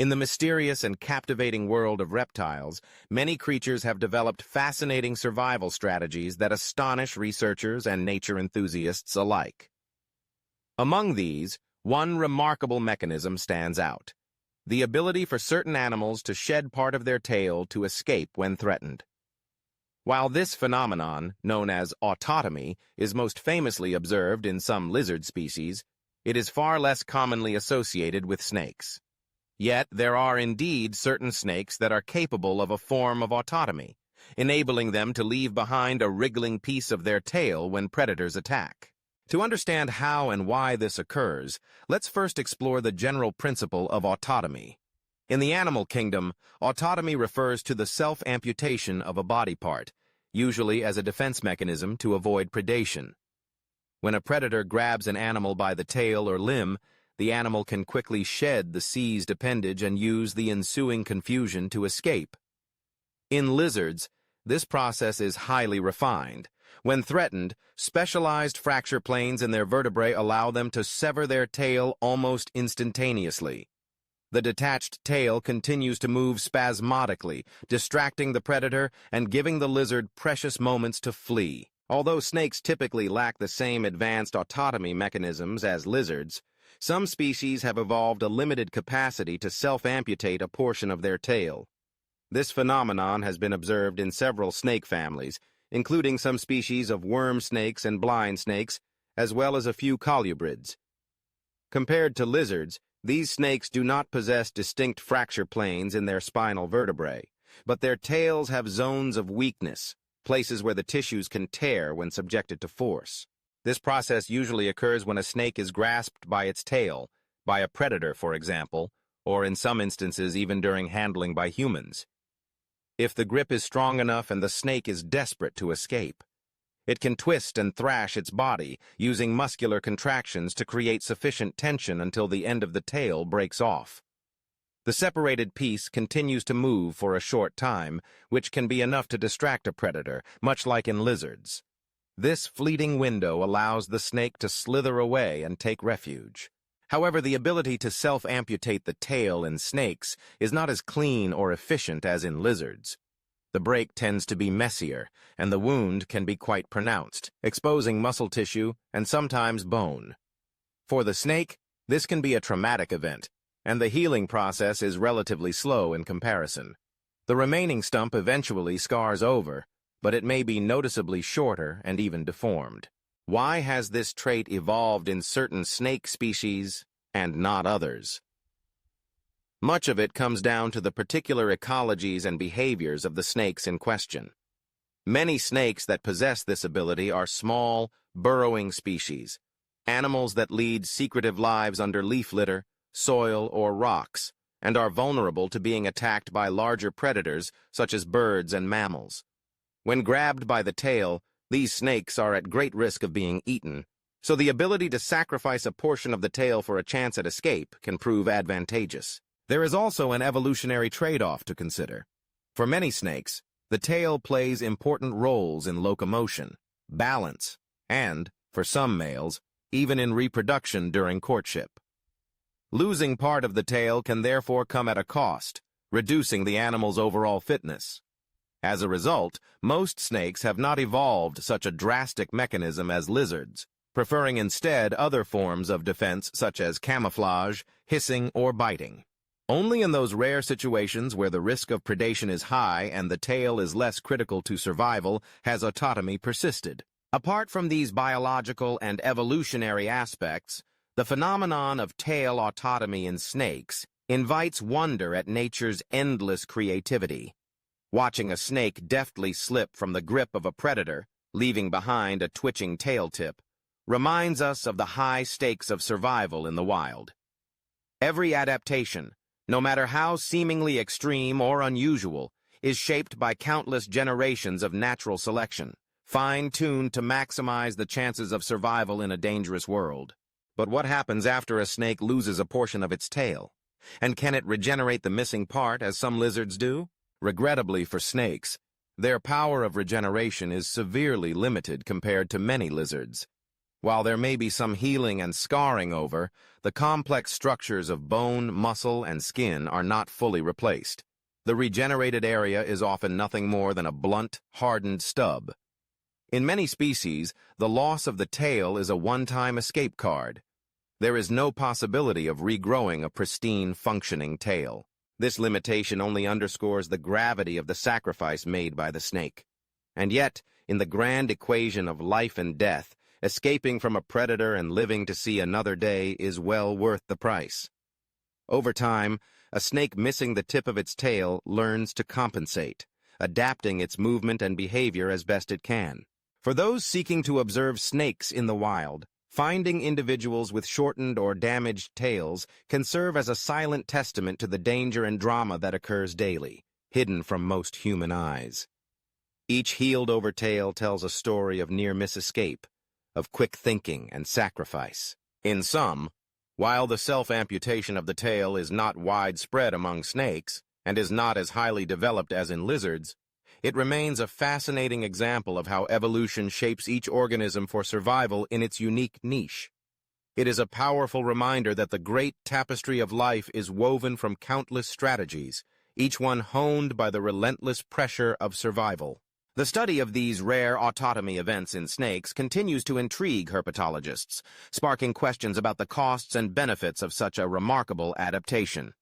In the mysterious and captivating world of reptiles, many creatures have developed fascinating survival strategies that astonish researchers and nature enthusiasts alike. Among these, one remarkable mechanism stands out: the ability for certain animals to shed part of their tail to escape when threatened. While this phenomenon, known as autotomy, is most famously observed in some lizard species, it is far less commonly associated with snakes. Yet there are indeed certain snakes that are capable of a form of autotomy, enabling them to leave behind a wriggling piece of their tail when predators attack. To understand how and why this occurs, let's first explore the general principle of autotomy. In the animal kingdom, autotomy refers to the self-amputation of a body part, usually as a defense mechanism to avoid predation. When a predator grabs an animal by the tail or limb, the animal can quickly shed the seized appendage and use the ensuing confusion to escape. In lizards, this process is highly refined. When threatened, specialized fracture planes in their vertebrae allow them to sever their tail almost instantaneously. The detached tail continues to move spasmodically, distracting the predator and giving the lizard precious moments to flee. Although snakes typically lack the same advanced autotomy mechanisms as lizards, some species have evolved a limited capacity to self-amputate a portion of their tail. This phenomenon has been observed in several snake families, including some species of worm snakes and blind snakes, as well as a few colubrids. Compared to lizards, these snakes do not possess distinct fracture planes in their spinal vertebrae, but their tails have zones of weakness, places where the tissues can tear when subjected to force. This process usually occurs when a snake is grasped by its tail, by a predator, for example, or in some instances even during handling by humans. If the grip is strong enough and the snake is desperate to escape, it can twist and thrash its body, using muscular contractions to create sufficient tension until the end of the tail breaks off. The separated piece continues to move for a short time, which can be enough to distract a predator, much like in lizards. This fleeting window allows the snake to slither away and take refuge. However, the ability to self-amputate the tail in snakes is not as clean or efficient as in lizards. The break tends to be messier, and the wound can be quite pronounced, exposing muscle tissue and sometimes bone. For the snake, this can be a traumatic event, and the healing process is relatively slow in comparison. The remaining stump eventually scars over, but it may be noticeably shorter and even deformed. Why has this trait evolved in certain snake species and not others? Much of it comes down to the particular ecologies and behaviors of the snakes in question. Many snakes that possess this ability are small, burrowing species, animals that lead secretive lives under leaf litter, soil, or rocks, and are vulnerable to being attacked by larger predators such as birds and mammals. When grabbed by the tail, these snakes are at great risk of being eaten, so the ability to sacrifice a portion of the tail for a chance at escape can prove advantageous. There is also an evolutionary trade-off to consider. For many snakes, the tail plays important roles in locomotion, balance, and, for some males, even in reproduction during courtship. Losing part of the tail can therefore come at a cost, reducing the animal's overall fitness. As a result, most snakes have not evolved such a drastic mechanism as lizards, preferring instead other forms of defense such as camouflage, hissing, or biting. Only in those rare situations where the risk of predation is high and the tail is less critical to survival has autotomy persisted. Apart from these biological and evolutionary aspects, the phenomenon of tail autotomy in snakes invites wonder at nature's endless creativity. Watching a snake deftly slip from the grip of a predator, leaving behind a twitching tail tip, reminds us of the high stakes of survival in the wild. Every adaptation, no matter how seemingly extreme or unusual, is shaped by countless generations of natural selection, fine-tuned to maximize the chances of survival in a dangerous world. But what happens after a snake loses a portion of its tail? And can it regenerate the missing part as some lizards do? Regrettably for snakes, their power of regeneration is severely limited compared to many lizards. While there may be some healing and scarring over, the complex structures of bone, muscle, and skin are not fully replaced. The regenerated area is often nothing more than a blunt, hardened stub. In many species, the loss of the tail is a one-time escape card. There is no possibility of regrowing a pristine, functioning tail. This limitation only underscores the gravity of the sacrifice made by the snake. And yet, in the grand equation of life and death, escaping from a predator and living to see another day is well worth the price. Over time, a snake missing the tip of its tail learns to compensate, adapting its movement and behavior as best it can. For those seeking to observe snakes in the wild, finding individuals with shortened or damaged tails can serve as a silent testament to the danger and drama that occurs daily, hidden from most human eyes. Each healed-over tail tells a story of near-miss escape, of quick thinking and sacrifice. In some, while the self-amputation of the tail is not widespread among snakes and is not as highly developed as in lizards, it remains a fascinating example of how evolution shapes each organism for survival in its unique niche. It is a powerful reminder that the great tapestry of life is woven from countless strategies, each one honed by the relentless pressure of survival. The study of these rare autotomy events in snakes continues to intrigue herpetologists, sparking questions about the costs and benefits of such a remarkable adaptation.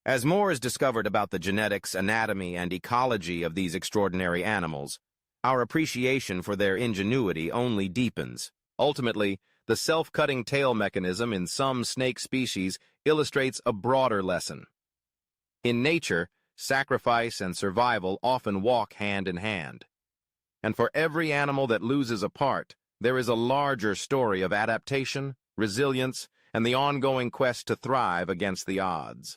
As more is discovered about the genetics, anatomy, and ecology of these extraordinary animals, our appreciation for their ingenuity only deepens. Ultimately, the self-cutting tail mechanism in some snake species illustrates a broader lesson. In nature, sacrifice and survival often walk hand in hand. And for every animal that loses a part, there is a larger story of adaptation, resilience, and the ongoing quest to thrive against the odds.